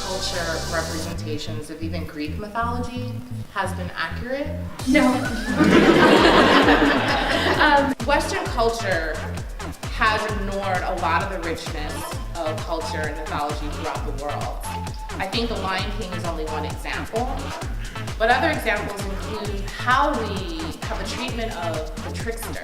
culture representations of even Greek mythology has been accurate? No. Western culture has ignored a lot of the richness of culture and mythology throughout the world. I think The Lion King is only one example, but other examples include how we have a treatment of the trickster.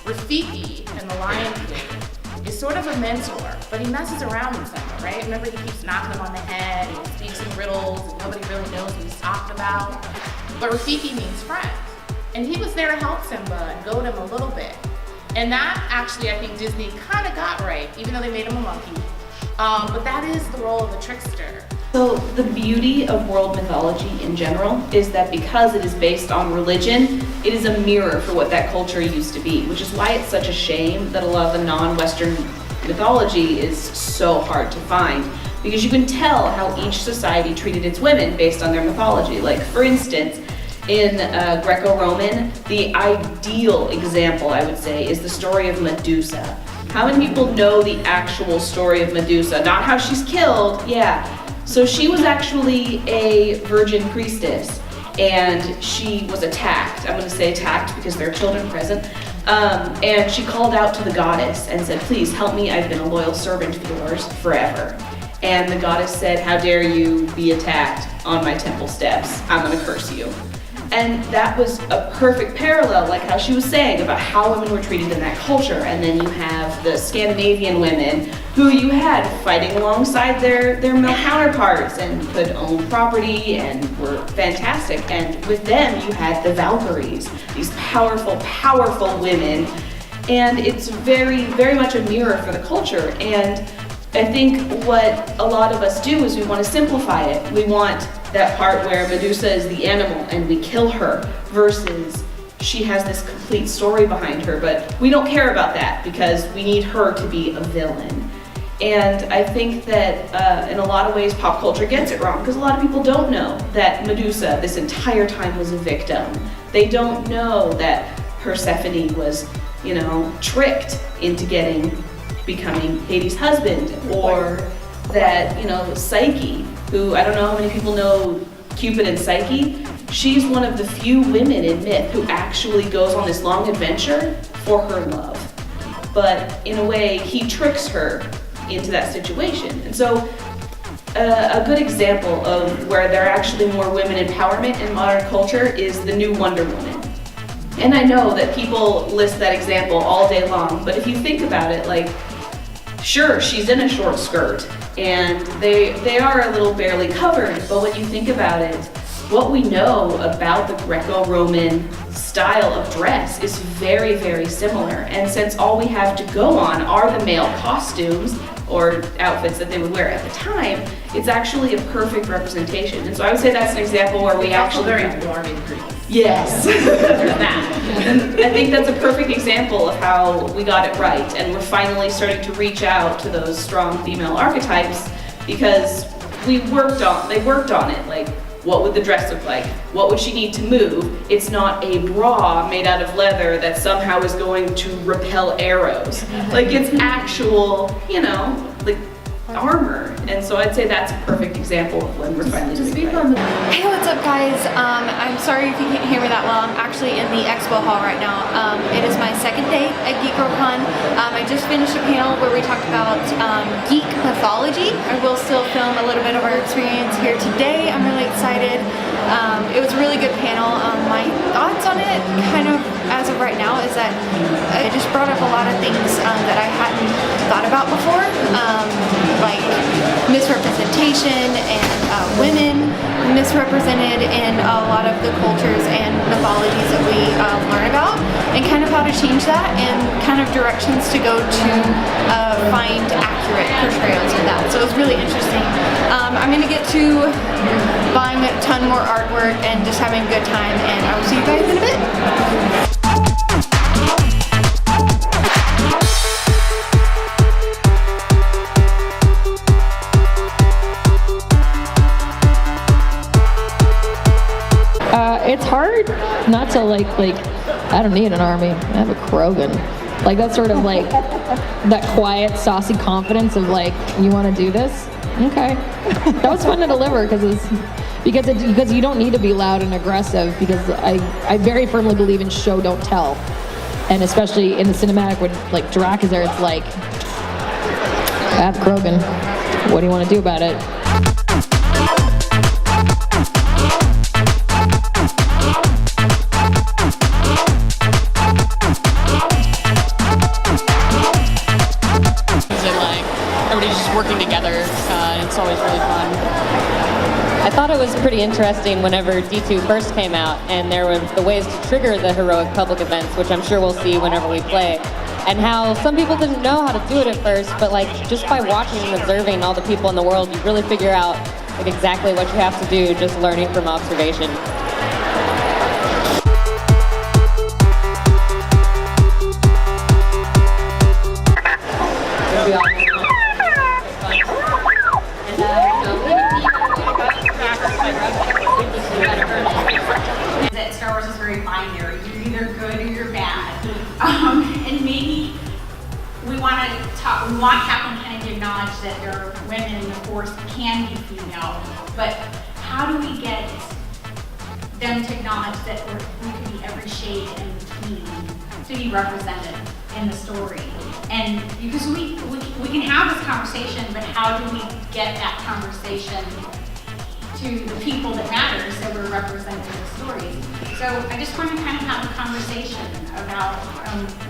Rafiki in The Lion King is sort of a mentor, but he messes around with Simba, right? Remember, he keeps knocking him on the head, and he speaks in riddles, and nobody really knows what he's talking about. But Rafiki means friend, and he was there to help Simba and goad him a little bit. And that actually, I think Disney kind of got right, even though they made him a monkey. But that is the role of the trickster. So the beauty of world mythology in general is that because it is based on religion, it is a mirror for what that culture used to be, which is why it's such a shame that a lot of the non-Western mythology is so hard to find, because you can tell how each society treated its women based on their mythology. Like, for instance, in Greco-Roman, the ideal example, I would say, is the story of Medusa. How many people know the actual story of Medusa? Not how she's killed, yeah. So she was actually a virgin priestess, and she was attacked. I'm going to say attacked because there are children present. And she called out to the goddess and said, "Please help me, I've been a loyal servant of yours forever." And the goddess said, "How dare you be attacked on my temple steps? I'm going to curse you." And that was a perfect parallel, like how she was saying, about how women were treated in that culture. And then you have the Scandinavian women who you had fighting alongside their male counterparts and could own property and were fantastic. And with them, you had the Valkyries, these powerful, powerful women. And it's very, very much a mirror for the culture. And I think what a lot of us do is we want to simplify it. We want that part where Medusa is the animal and we kill her versus she has this complete story behind her, but we don't care about that because we need her to be a villain. And I think that in a lot of ways pop culture gets it wrong because a lot of people don't know that Medusa this entire time was a victim. They don't know that Persephone was, tricked into becoming Hades' husband, or that, Psyche, who I don't know how many people know Cupid and Psyche, she's one of the few women in myth who actually goes on this long adventure for her love. But in a way, he tricks her into that situation. And so a good example of where there are actually more women empowerment in modern culture is the new Wonder Woman. And I know that people list that example all day long, but if you think about it, sure, she's in a short skirt, and they are a little barely covered, but when you think about it, what we know about the Greco-Roman style of dress is very, very similar. And since all we have to go on are the male costumes or outfits that they would wear at the time, it's actually a perfect representation. And so I would say that's an example where we actually very warm and green. Yes, and I think that's a perfect example of how we got it right, and we're finally starting to reach out to those strong female archetypes because they worked on it. Like, what would the dress look like? What would she need to move? It's not a bra made out of leather that somehow is going to repel arrows. It's actual, armor. And so I'd say that's a perfect example of when we're finally doing it right. Hey, what's up, guys? I'm sorry if you can't hear me that well. I'm actually in the expo hall right now. It is my second day at Geek Girl Con. I just finished a panel where we talked about geek mythology. I will still film a little bit of our experience here today. I'm really excited. It was a really good panel. My thoughts on it, kind of as of right now, is that it just brought up a lot of things that I hadn't thought about before, like misrepresentation and women misrepresented in a lot of the cultures and mythologies that we learn about, and kind of how to change that and kind of directions to go to find accurate portrayals of that. So it was really interesting. I'm going to get to buying a ton more artwork and just having a good time, and I will see you guys in a bit. It's hard not to like I don't need an army. I have a Krogan. That's sort of that quiet, saucy confidence of you want to do this. Okay. That was fun to deliver because you don't need to be loud and aggressive, because I very firmly believe in show don't tell. And especially in the cinematic when like Drac is there, it's like, Pat Krogan, what do you want to do about it? Everybody's just working together, and it's always really fun. I thought it was pretty interesting whenever D2 first came out, and there were the ways to trigger the heroic public events, which I'm sure we'll see whenever we play, and how some people didn't know how to do it at first, but like just by watching and observing all the people in the world, you really figure out like exactly what you have to do, just learning from observation. That Star Wars is very binary. You're either good or you're bad. And maybe we want Captain Kennedy to acknowledge that there are women in the Force that can be female, but how do we get them to acknowledge that we could be every shade in between to be represented in the story? And because we can have this conversation, but how do we get that conversation to the people that matter, so we're representing the stories? So I just want to kind of have a conversation about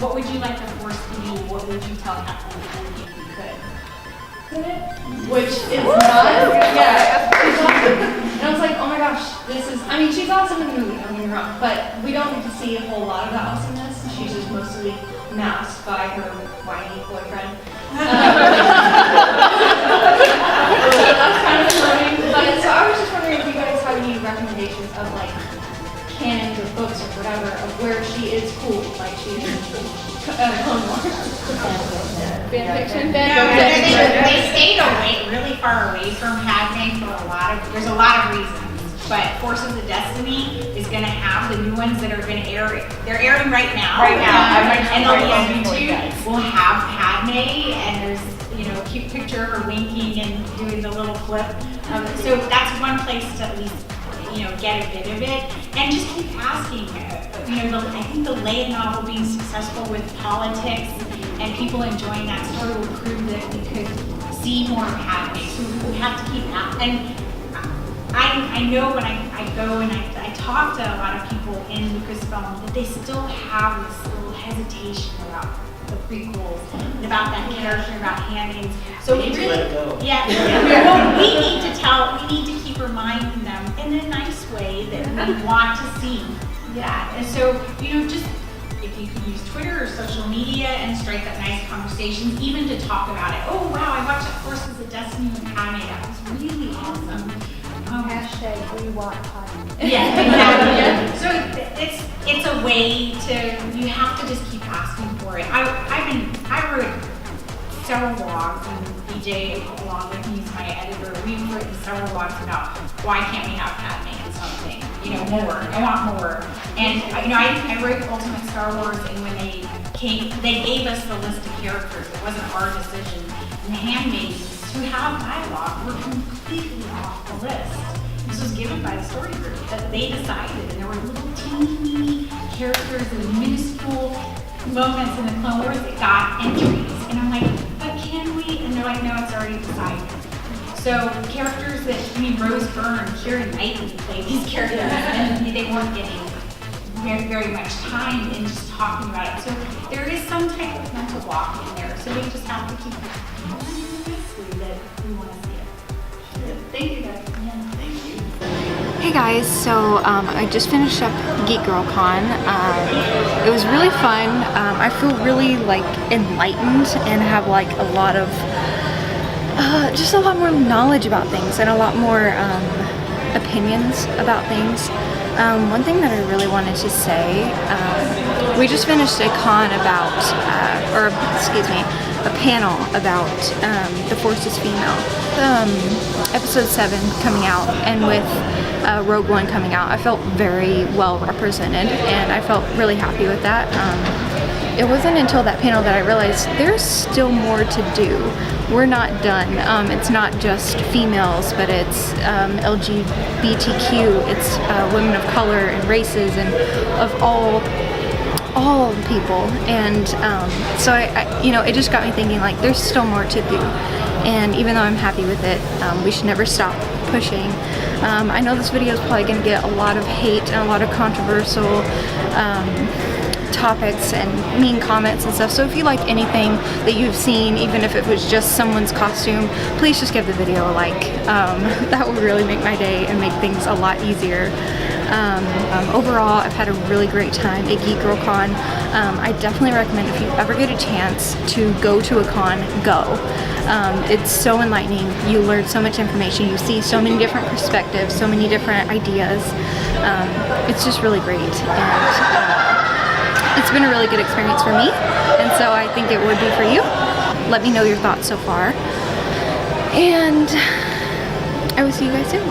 what would you like the Force to be? What would you tell Captain Kennedy if you could? Which is not, yeah, she's awesome. And I was like, oh my gosh, I mean, she's awesome in the movie, don't get me wrong, but we don't get to see a whole lot of the awesomeness. She's just mostly masked by her whiny boyfriend. That's kind of annoying. But so I was just wondering if you guys have any recommendations of like canons or books or whatever of where she is cool, like she is Clone Wars. Fan fiction. They stayed really far away from Padme for there's a lot of reasons. But Forces of Destiny is going to have the new ones that are going to air. They're airing right now. And they'll be on YouTube. We'll have Padme, and there's a cute picture of her winking and doing the little flip. So that's one place to at least get a bit of it, and just keep asking. I think the Leia novel being successful with politics and people enjoying that story will prove that we could see more of Padme. So we have to keep asking. I know when I go and I talk to a lot of people in Lucasfilm that they still have this little hesitation about the prequels and about that character, about handings. So we need to let it go. Yeah. Well, we need to keep reminding them in a nice way that we want to see that. And so, just if you could use Twitter or social media and strike up nice conversations, even to talk about it. Oh wow, I watched Forces of Destiny with Padme. That was really awesome. Hashtag we want Padme. Yeah, exactly. So it's a way to, you have to just keep asking for it. I wrote several blogs, and BJ along with me is my editor. We've written several blogs about why can't we have Padme in something, more. I want more. And I wrote Ultimate Star Wars, and when they gave us the list of characters. It wasn't our decision. And the handmaidens who have dialogue were completely off the list. This was given by the story group that they decided, and there were little teeny characters and minuscule moments in the Clone Wars that got entries. And I'm like, but can we? And they're like, no, it's already decided. So characters that, Rose Byrne, Keira Knightley played these characters, and they weren't getting very, very much time in just talking about it. So there is some type of mental block in there. So we just have to keep that we want to see it. Thank you guys. Hey guys, so I just finished up Geek Girl Con. It was really fun. I feel really enlightened and have a lot of just a lot more knowledge about things and a lot more opinions about things. One thing that I really wanted to say, we just finished a con about, a panel about the Force is female. Episode 7 coming out, and with Rogue One coming out, I felt very well represented, and I felt really happy with that. It wasn't until that panel that I realized there's still more to do. We're not done. It's not just females, but it's LGBTQ, it's women of color and races and of all people. And so I it just got me thinking, like, there's still more to do. And even though I'm happy with it, we should never stop pushing. I know this video is probably going to get a lot of hate and a lot of controversial topics and mean comments and stuff, so if you like anything that you've seen, even if it was just someone's costume, please just give the video a like. That would really make my day and make things a lot easier. Overall, I've had a really great time at Geek Girl Con. I definitely recommend, if you ever get a chance to go to a con, go. It's so enlightening. You learn so much information. You see so many different perspectives, so many different ideas. It's just really great. And it's been a really good experience for me, and so I think it would be for you. Let me know your thoughts so far, and I will see you guys soon.